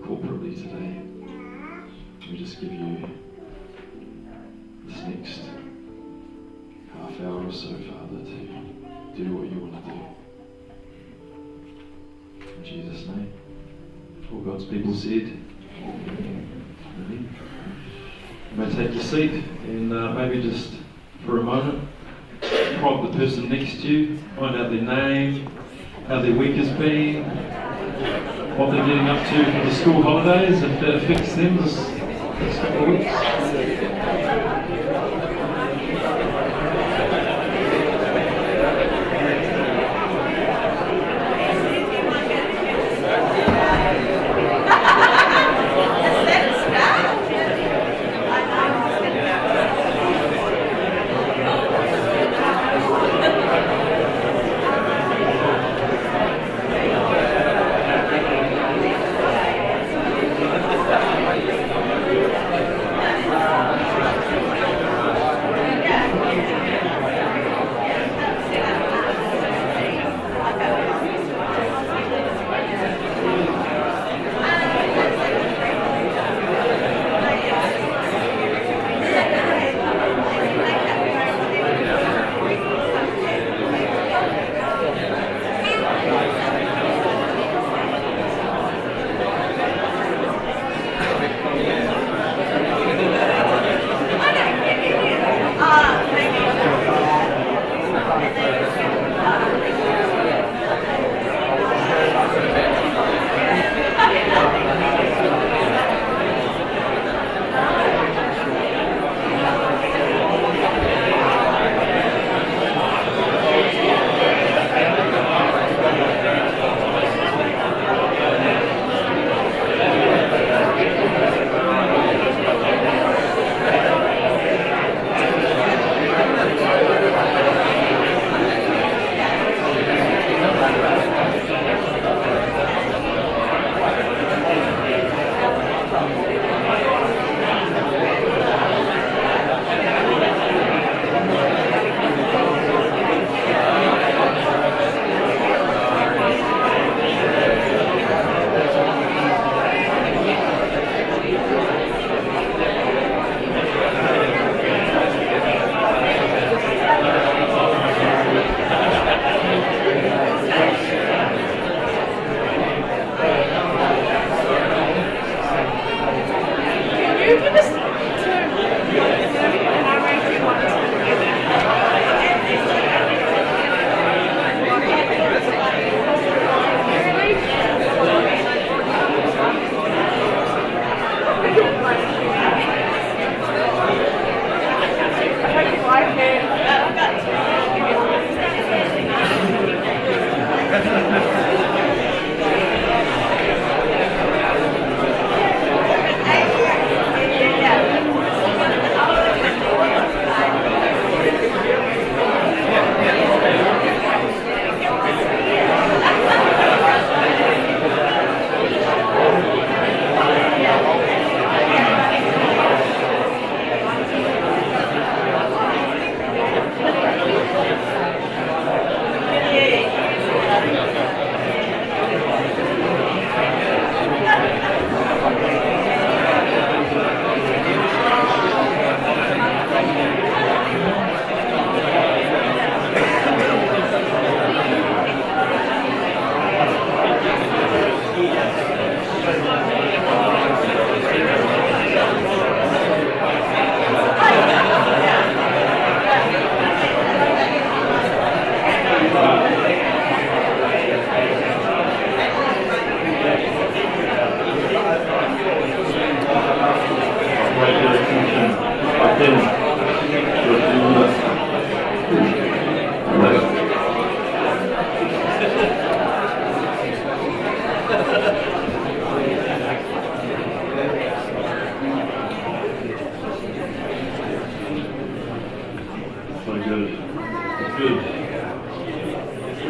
corporately today. We just give you this next half hour or so, Father, to do what you want to do. In Jesus' name. All God's people said, Amen. You may take your seat and maybe just for a moment prompt the person next to you, find out their name, how their week has been, what they're getting up to for the school holidays, if that affects them this next couple of weeks.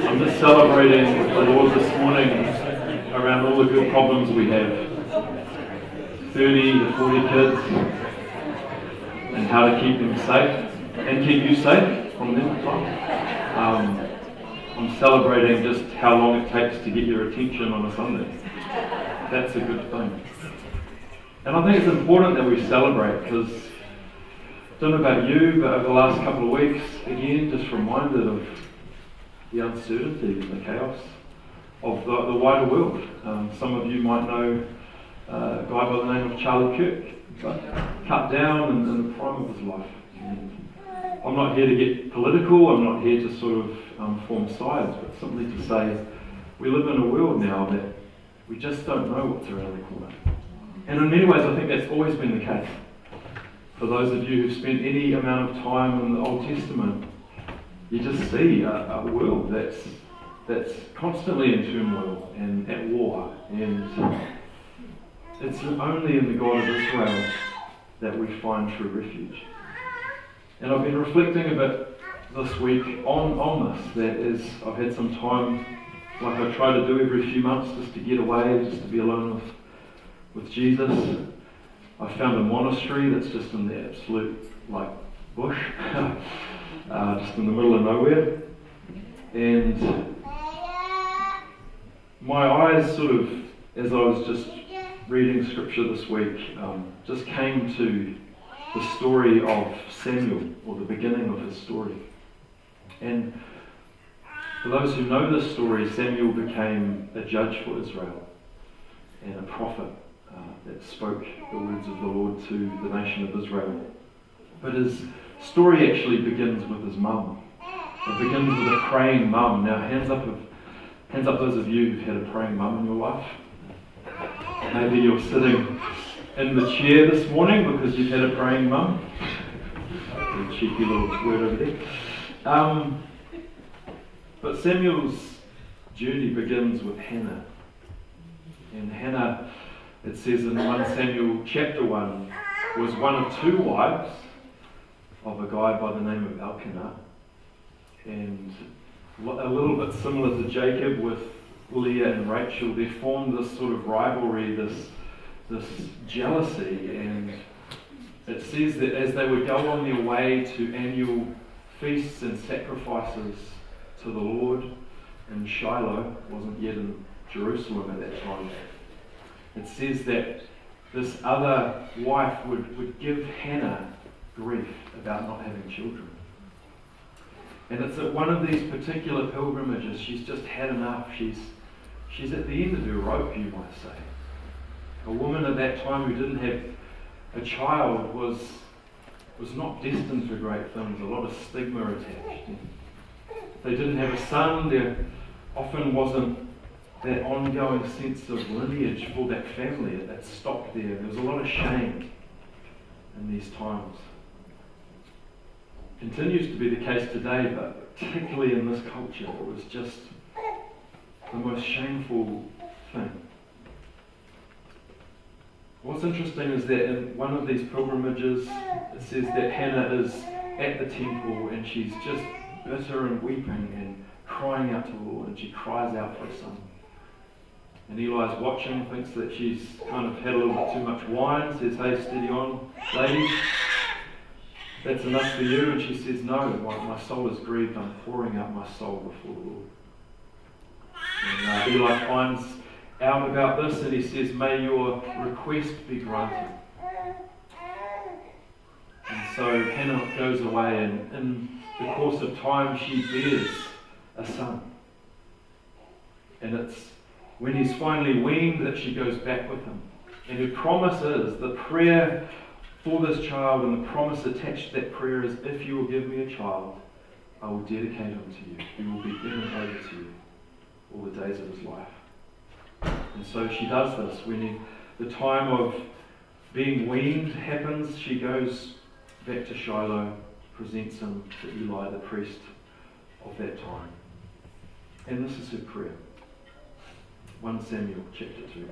I'm just celebrating with the Lord this morning around all the good problems we have. 30 to 40 kids, and how to keep them safe and keep you safe from them as well. I'm celebrating just how long it takes to get your attention on a Sunday. that's a good thing. And I think it's important that we celebrate, because I don't know about you, but over the last couple of weeks, again, just reminded of the uncertainty and the chaos of the wider world. Some of you might know a guy by the name of Charlie Kirk, but cut down in the prime of his life. And I'm not here to get political, I'm not here to sort of form sides, but simply to say we live in a world now that we just don't know what's around the corner. And in many ways I think that's always been the case. For those of you who've spent any amount of time in the Old Testament, you just see a world that's constantly in turmoil and at war, and it's only in the God of Israel that we find true refuge. And I've been reflecting a bit this week on this, that is, I've had some time, like I try to do every few months, just to get away, just to be alone with Jesus. I found a monastery that's just in the absolute, bush, just in the middle of nowhere. And my eyes sort of, as I was just reading scripture this week, just came to the story of Samuel, or the beginning of his story. And for those who know this story, Samuel became a judge for Israel and a prophet that spoke the words of the Lord to the nation of Israel. But his story actually begins with his mum. It begins with a praying mum. Now, hands up those of you who've had a praying mum in your life. Maybe you're sitting in the chair this morning because you've had a praying mum. A cheeky little word over there. But Samuel's journey begins with Hannah. And Hannah, it says in 1 Samuel chapter 1, was one of two wives of a guy by the name of Elkanah. And a little bit similar to Jacob with Leah and Rachel, they formed this sort of rivalry, this jealousy. And it says that as they would go on their way to annual feasts and sacrifices to the Lord in Shiloh, wasn't yet in Jerusalem at that time, it says that this other wife would give Hannah grief about not having children. And it's at one of these particular pilgrimages, she's just had enough. She's at the end of her rope, you might say. A woman at that time who didn't have a child was not destined for great things, a lot of stigma attached. If they didn't have a son, there often wasn't that ongoing sense of lineage for that family. It stopped there. There was a lot of shame in these times. Continues to be the case today, but particularly in this culture, it was just the most shameful thing. What's interesting is that in one of these pilgrimages, it says that Hannah is at the temple and she's just bitter and weeping and crying out to the Lord, and she cries out for a son. And Eli's watching, thinks that she's kind of had a little bit too much wine, says, "Hey, steady on, lady. That's enough for you." And she says, "No, my soul is grieved. I'm pouring out my soul before the Lord." And Eli finds out about this and he says, "May your request be granted." And so Hannah goes away, and in the course of time she bears a son. And it's when he's finally weaned that she goes back with him. And her promise is, the prayer for this child and the promise attached to that prayer is, "If you will give me a child, I will dedicate him to you. He will be given over to you all the days of his life." And so she does this. When the time of being weaned happens, she goes back to Shiloh, presents him to Eli, the priest of that time. And this is her prayer. 1 Samuel chapter 2.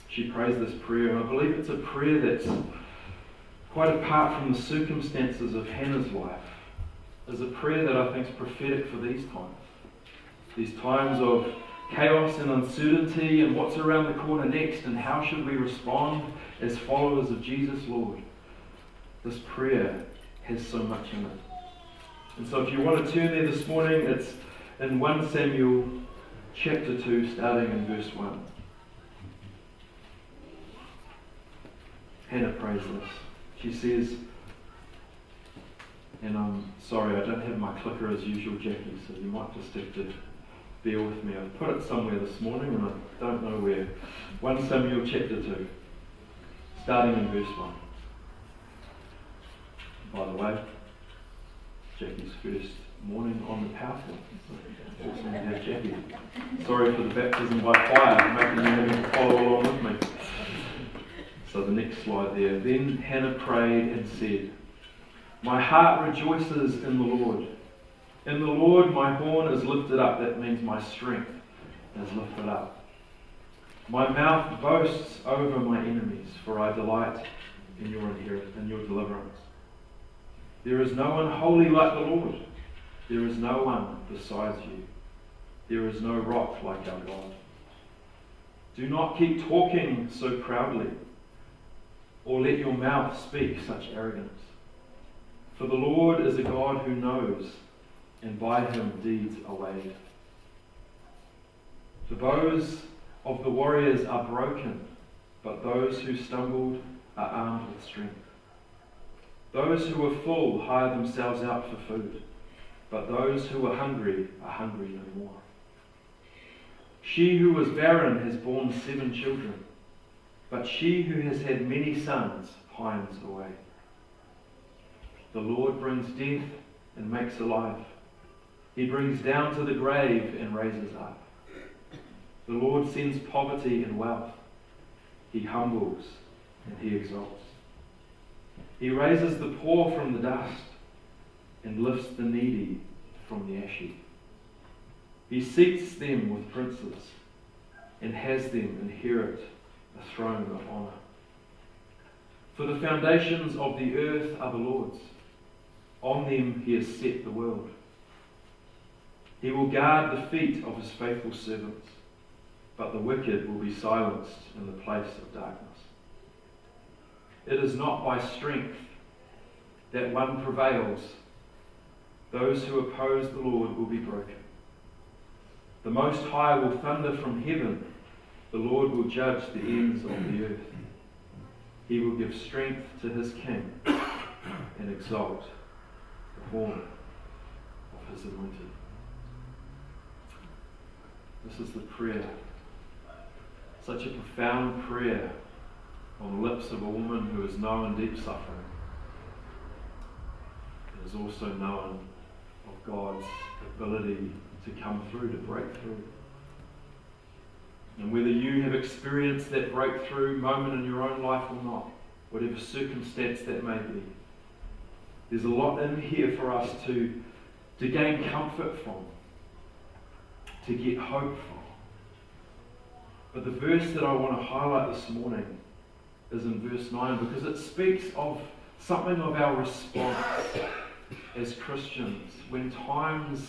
She prays this prayer, and I believe it's a prayer that's quite apart from the circumstances of Hannah's life. It's a prayer that I think is prophetic for these times. These times of chaos and uncertainty, and what's around the corner next, and how should we respond as followers of Jesus Lord. This prayer has so much in it. And so if you want to turn there this morning, it's in 1 Samuel chapter 2, starting in verse 1. Hannah prays this. She says, and I'm sorry, I don't have my clicker as usual, Jackie, so you might just have to bear with me. I've put it somewhere this morning and I don't know where. 1 Samuel chapter 2, starting in verse 1. By the way, Jackie's first morning on the PowerPoint. Awesome to have Jackie. Sorry for the baptism by fire, making you having to follow along with me. So the next slide there. Then Hannah prayed and said, "My heart rejoices in the Lord. In the Lord my horn is lifted up." That means my strength is lifted up. "My mouth boasts over my enemies, for I delight in your deliverance. There is no one holy like the Lord. There is no one besides you. There is no rock like our God. Do not keep talking so proudly, or let your mouth speak such arrogance. For the Lord is a God who knows, and by him deeds are weighed. The bows of the warriors are broken, but those who stumbled are armed with strength. Those who are full hire themselves out for food, but those who are hungry no more. She who was barren has borne 7 children, but she who has had many sons pines away. The Lord brings death and makes alive. He brings down to the grave and raises up. The Lord sends poverty and wealth. He humbles and he exalts. He raises the poor from the dust and lifts the needy from the ash heap. He seats them with princes and has them inherit a throne of honour. For the foundations of the earth are the Lord's. On them he has set the world. He will guard the feet of his faithful servants, but the wicked will be silenced in the place of darkness. It is not by strength that one prevails. Those who oppose the Lord will be broken. The Most High will thunder from heaven. The Lord will judge the ends of the earth. He will give strength to his king and exalt the horn of his anointed. This is the prayer. Such a profound prayer on the lips of a woman who has known deep suffering and has also known of God's ability to come through, to break through. And whether you have experienced that breakthrough moment in your own life or not, whatever circumstance that may be, there's a lot in here for us to gain comfort from, to get hope from. But the verse that I want to highlight this morning is in verse 9, because it speaks of something of our response as Christians when times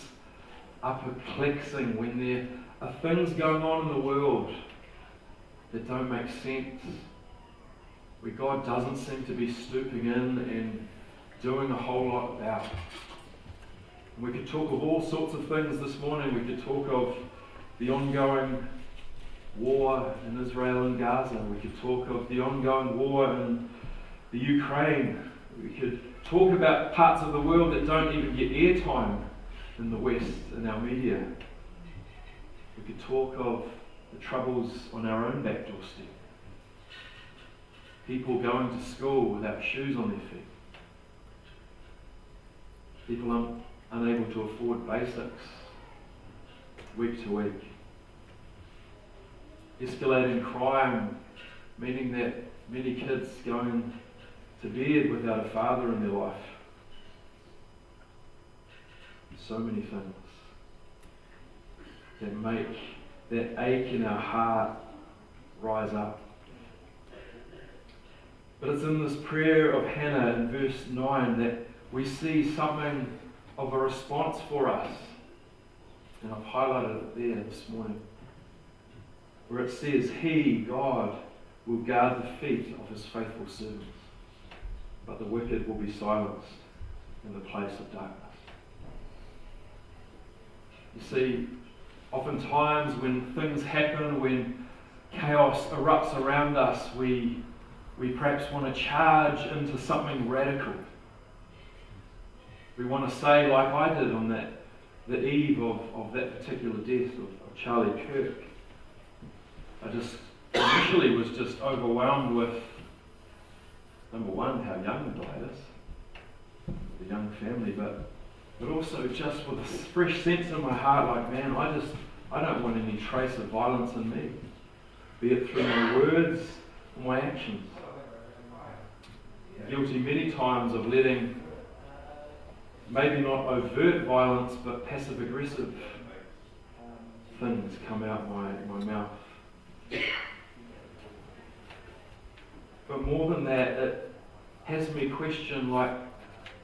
are perplexing, when there are things going on in the world that don't make sense, where God doesn't seem to be stooping in and doing a whole lot about. And we could talk of all sorts of things this morning. We could talk of the ongoing war in Israel and Gaza. We could talk of the ongoing war in the Ukraine. We could talk about parts of the world that don't even get airtime in the West in our media. We could talk of the troubles on our own back doorstep. People going to school without shoes on their feet. People unable to afford basics week to week. Escalating crime, meaning that many kids going to bed without a father in their life. So many things that make that ache in our heart rise up. But it's in this prayer of Hannah in verse 9 that we see something of a response for us. And I've highlighted it there this morning, where it says, He, God, will guard the feet of his faithful servants, but the wicked will be silenced in the place of darkness. You see, Oftentimes when things happen, when chaos erupts around us, we perhaps want to charge into something radical. We want to say, like I did on the eve of that particular death of Charlie Kirk. I just initially was just overwhelmed with, number one, how young the guy is, the young family, but also just with a fresh sense in my heart, like, man, I don't want any trace of violence in me, be it through my words or my actions. Guilty many times of letting maybe not overt violence, but passive-aggressive things come out my mouth. But more than that, it has me question, like,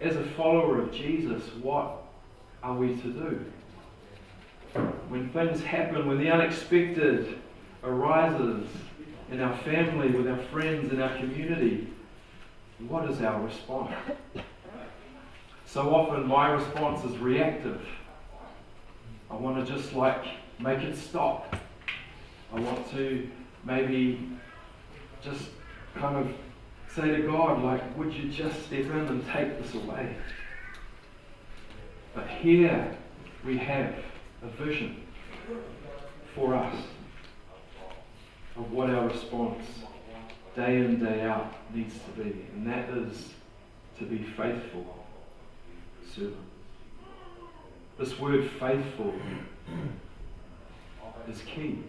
as a follower of Jesus, what are we to do? When things happen, when the unexpected arises in our family, with our friends, in our community, what is our response? So often my response is reactive. I want to just make it stop. I want to maybe just kind of say to God, would you just step in and take this away? But here we have a vision for us of what our response day in, day out needs to be. And that is to be faithful servant. This word faithful is key.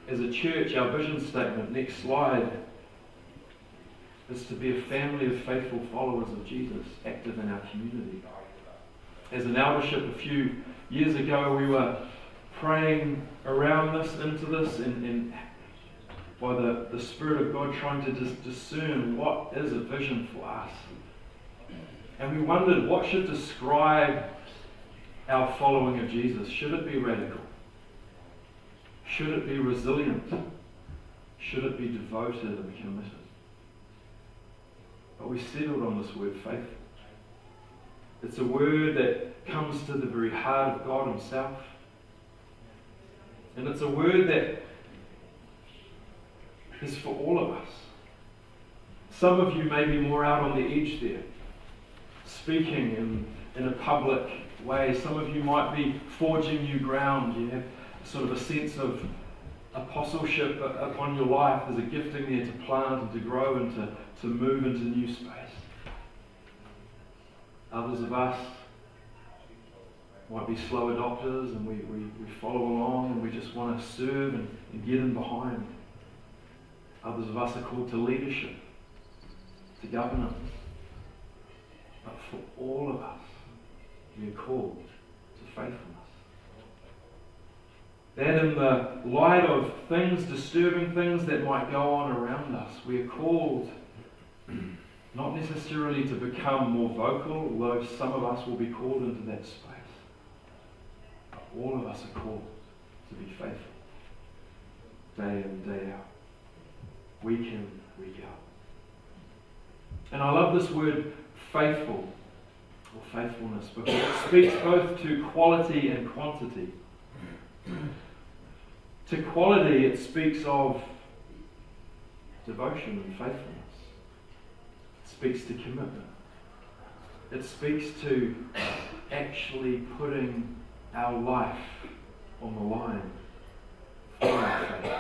As a church, our vision statement, next slide, is to be a family of faithful followers of Jesus, active in our community. As an eldership a few years ago, we were praying around this, into this, and by the Spirit of God trying to discern what is a vision for us. And we wondered what should describe our following of Jesus. Should it be radical? Should it be resilient? Should it be devoted and committed? But we settled on this word, faithful. It's a word that comes to the very heart of God Himself. And it's a word that is for all of us. Some of you may be more out on the edge there, speaking in a public way. Some of you might be forging new ground. You have sort of a sense of apostleship upon your life. There's a gifting there to plant and to grow and to move into new space. Others of us might be slow adopters, and we follow along and we just want to serve and get in behind. Others of us are called to leadership, to governance. But for all of us, we are called to faithfulness. That in the light of things, disturbing things that might go on around us, we are called not necessarily to become more vocal, although some of us will be called into that space. But all of us are called to be faithful, day in, day out, week in, week out. And I love this word faithful, or faithfulness, because it speaks both to quality and quantity. To quality, it speaks of devotion and faithfulness. It speaks to commitment. It speaks to actually putting our life on the line for our faith.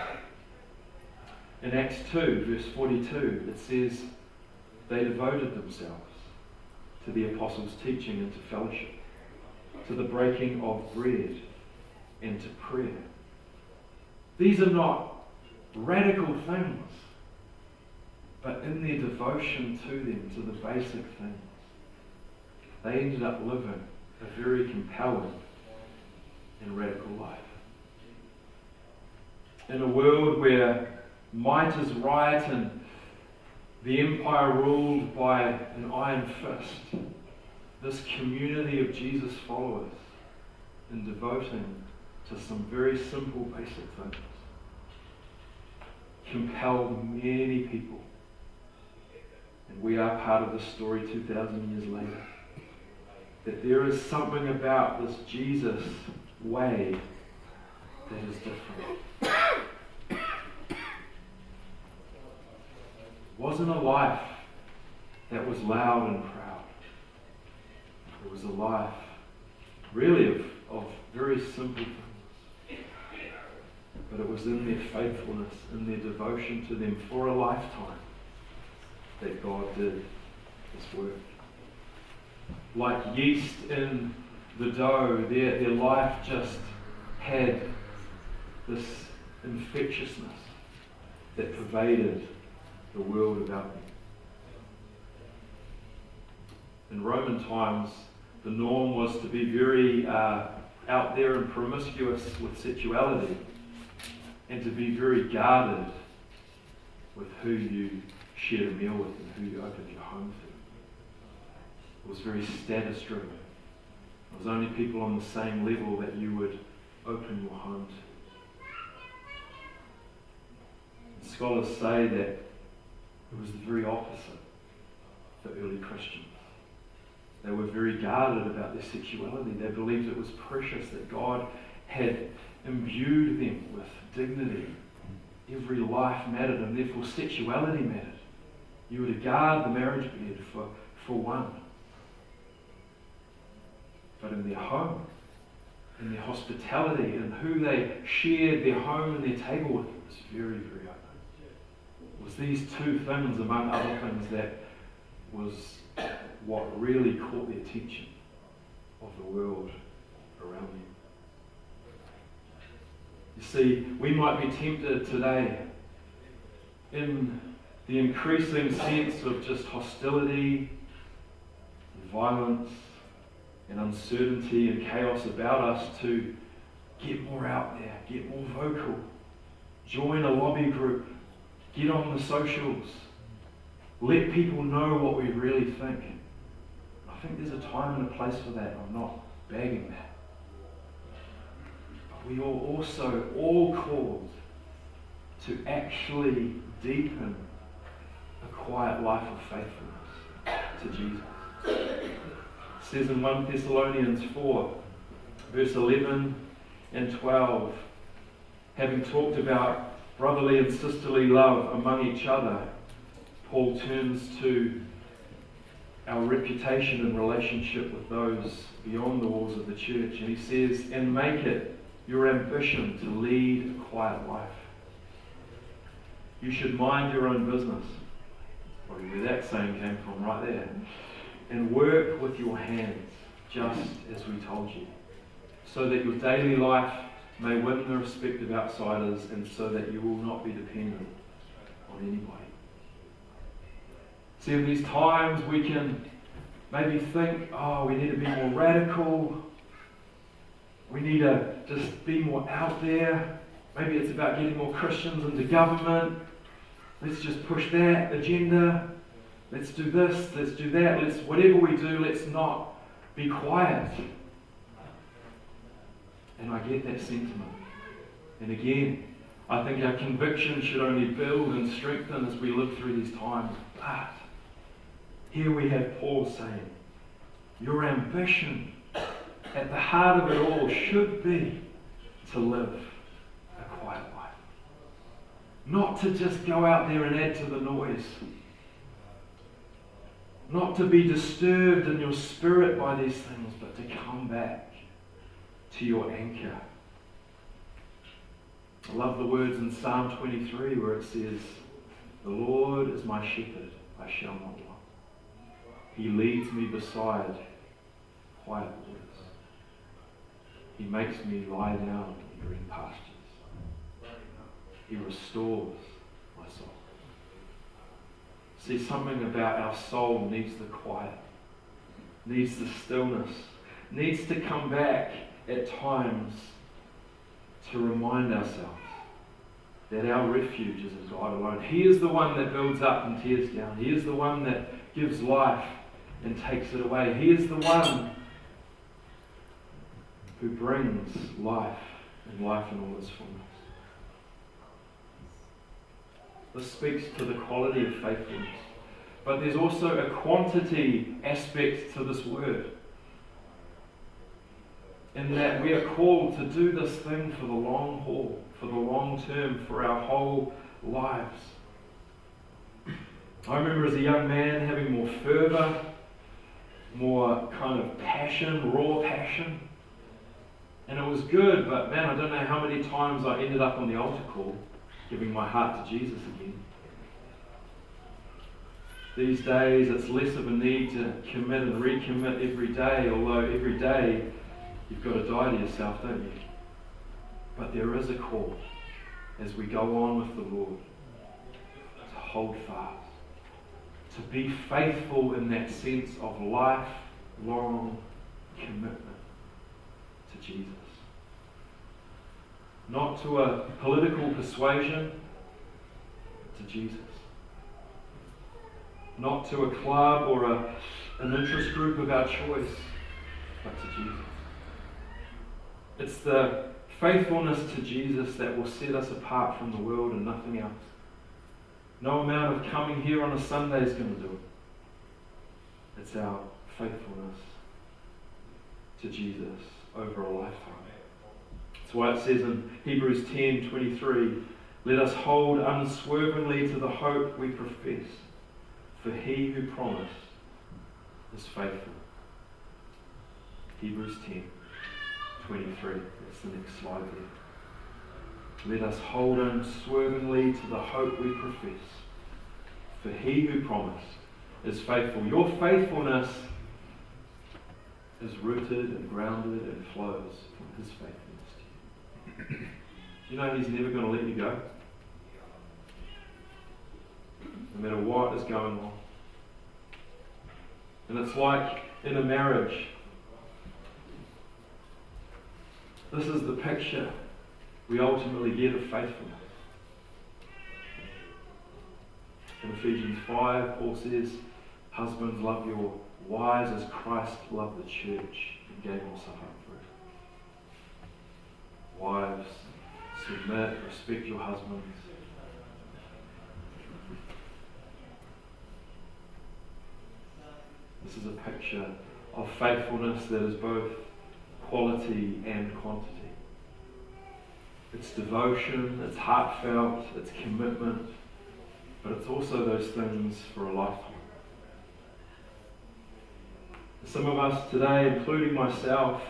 In Acts 2, verse 42, it says, they devoted themselves to the apostles' teaching and to fellowship, to the breaking of bread and to prayer. These are not radical things, but in their devotion to them, to the basic things, they ended up living a very compelling and radical life. In a world where might is right and the empire ruled by an iron fist, this community of Jesus followers, in devoting to some very simple basic things, compelled many people. And we are part of the story 2,000 years later. That there is something about this Jesus way that is different. It wasn't a life that was loud and proud. It was a life really of very simple things. But it was in their faithfulness, in their devotion to them for a lifetime, that God did this work. Like yeast in the dough, their life just had this infectiousness that pervaded the world about them. In Roman times, the norm was to be very out there and promiscuous with sexuality, and to be very guarded with who you shared a meal with and who you opened your home to. It was very status driven. It was only people on the same level that you would open your home to. And scholars say that it was the very opposite for early Christians. They were very guarded about their sexuality. They believed it was precious, that God had imbued them with dignity. Every life mattered, and therefore sexuality mattered. You were to guard the marriage bed for one. But in their home, in their hospitality, and who they shared their home and their table with, it was very, very open. It was these two things, among other things, that was what really caught the attention of the world around them. You see, we might be tempted today, in the increasing sense of just hostility, and violence, and uncertainty and chaos about us, to get more out there, get more vocal, join a lobby group, get on the socials, let people know what we really think. I think there's a time and a place for that. I'm not bagging that. But we are also all called to actually deepen a quiet life of faithfulness to Jesus. It says in 1 Thessalonians 4, verse 11 and 12, having talked about brotherly and sisterly love among each other, Paul turns to our reputation and relationship with those beyond the walls of the church, and he says, and make it your ambition to lead a quiet life. You should mind your own business. Probably where that saying came from, right there. And work with your hands, just as we told you, so that your daily life may win the respect of outsiders, and so that you will not be dependent on anybody. See, in these times we can maybe think, oh, we need to be more radical. We need to just be more out there. Maybe it's about getting more Christians into government. Let's just push that agenda. Let's do this, let's do that. Whatever we do, let's not be quiet. And I get that sentiment. And again, I think our conviction should only build and strengthen as we live through these times. But here we have Paul saying, your ambition at the heart of it all should be to live a quiet life. Not to just go out there and add to the noise. Not to be disturbed in your spirit by these things, but to come back to your anchor. I love the words in Psalm 23 where it says, the Lord is my shepherd, I shall not want. He leads me beside quiet waters. He makes me lie down in green pastures. He restores my soul. See, something about our soul needs the quiet, needs the stillness, needs to come back at times to remind ourselves that our refuge is in God alone. He is the one that builds up and tears down. He is the one that gives life and takes it away. He is the one who brings life and life in all its fullness. This speaks to the quality of faithfulness. But there's also a quantity aspect to this word. in that we are called to do this thing for the long haul, for the long term, for our whole lives. I remember as a young man having more fervour, more kind of passion, raw passion. And it was good, but man, I don't know how many times I ended up on the altar call, giving my heart to Jesus again. These days, it's less of a need to commit and recommit every day, although every day you've got to die to yourself, don't you? But there is a call as we go on with the Lord to hold fast, to be faithful in that sense of lifelong commitment to Jesus. Not to a political persuasion, to Jesus. Not to a club or an interest group of our choice, but to Jesus. It's the faithfulness to Jesus that will set us apart from the world and nothing else. No amount of coming here on a Sunday is going to do it. It's our faithfulness to Jesus over a lifetime. That's why it says in Hebrews 10:23, "Let us hold unswervingly to the hope we profess, for he who promised is faithful." Hebrews 10:23. That's the next slide there. Let us hold unswervingly to the hope we profess, for he who promised is faithful. Your faithfulness is rooted and grounded and flows from his faithfulness to you. You know he's never going to let you go. No matter what is going on. And it's like in a marriage. This is the picture we ultimately get of faithfulness. In Ephesians 5, Paul says, "Husbands, love your wives as Christ loved the church and gave himself up for it." Wives, submit, respect your husbands. This is a picture of faithfulness that is both quality and quantity. It's devotion, it's heartfelt, it's commitment, but it's also those things for a lifetime. Some of us today, including myself,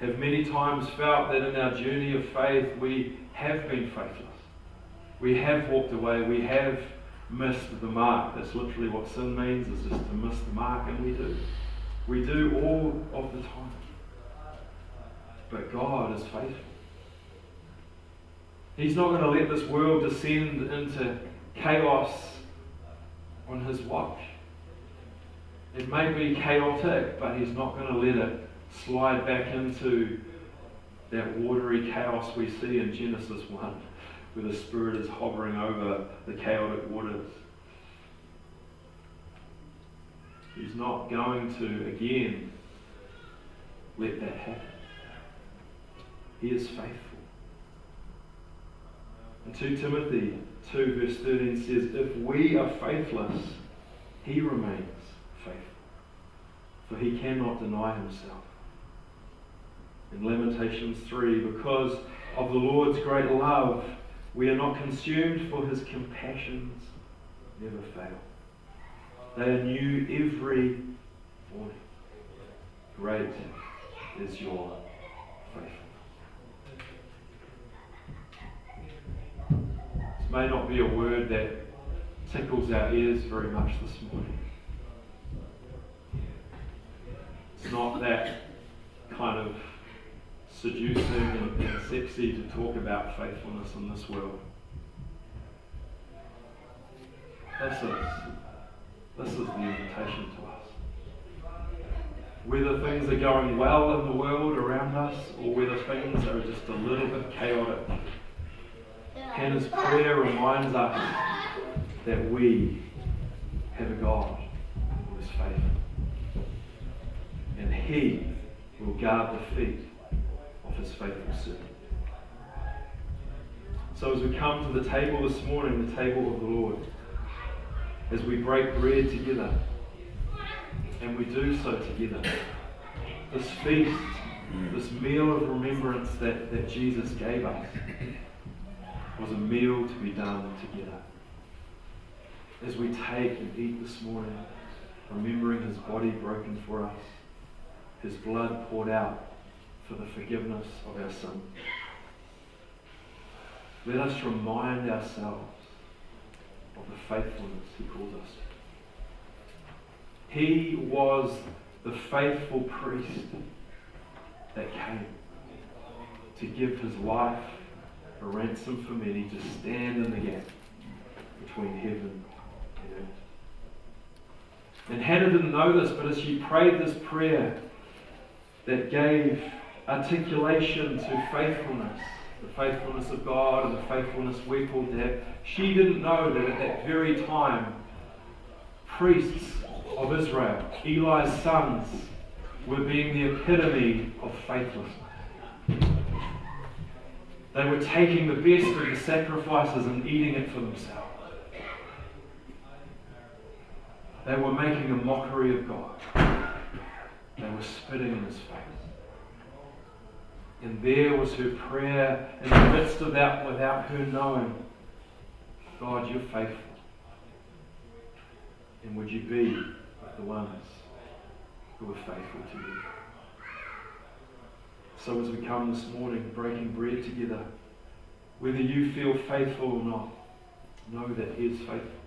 have many times felt that in our journey of faith we have been faithless. We have walked away, we have missed the mark. That's literally what sin means, is just to miss the mark, and we do. We do all of the time. But God is faithful. He's not going to let this world descend into chaos on his watch. It may be chaotic, but he's not going to let it slide back into that watery chaos we see in Genesis 1, where the Spirit is hovering over the chaotic waters. He's not going to, again, let that happen. He is faithful. And 2 Timothy 2 verse 13 says, "If we are faithless, he remains faithful, for he cannot deny himself." In Lamentations 3, "Because of the Lord's great love, we are not consumed, for his compassions never fail. They are new every morning. Great is your faithfulness." This may not be a word that tickles our ears very much this morning. It's not that kind of seducing and sexy to talk about faithfulness in this world. This is the invitation to us. Whether things are going well in the world around us, or whether things are just a little bit chaotic, Hannah's prayer reminds us that we have a God who is faithful. And he will guard the feet of his faithful servant. So as we come to the table this morning, the table of the Lord, as we break bread together, and we do so together, this feast This meal of remembrance that Jesus gave us was a meal to be done together. As we take and eat this morning, remembering his body broken for us, his blood poured out for the forgiveness of our sin. Let us remind ourselves of the faithfulness he calls us to. He was the faithful priest that came to give his life a ransom for many, to stand in the gap between heaven and earth. And Hannah didn't know this, but as she prayed this prayer that gave articulation to faithfulness, the faithfulness of God and the faithfulness we're called to have, she didn't know that at that very time, priests of Israel, Eli's sons, were being the epitome of faithlessness. They were taking the best of the sacrifices and eating it for themselves. They were making a mockery of God. They were spitting in his face. And there was her prayer in the midst of that, without her knowing, God, you're faithful. And would you be with the ones who are faithful to you? So as we come this morning, breaking bread together, whether you feel faithful or not, know that he is faithful.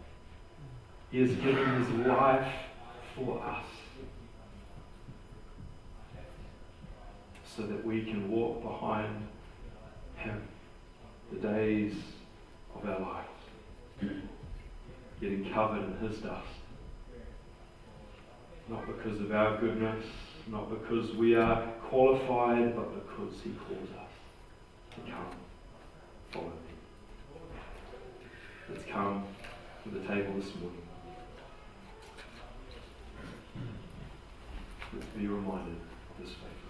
He has given his life for us, so that we can walk behind him the days of our lives, getting covered in his dust. Not because of our goodness, not because we are qualified, but because he calls us to come, follow me. Let's come to the table this morning. Let's be reminded of this faith.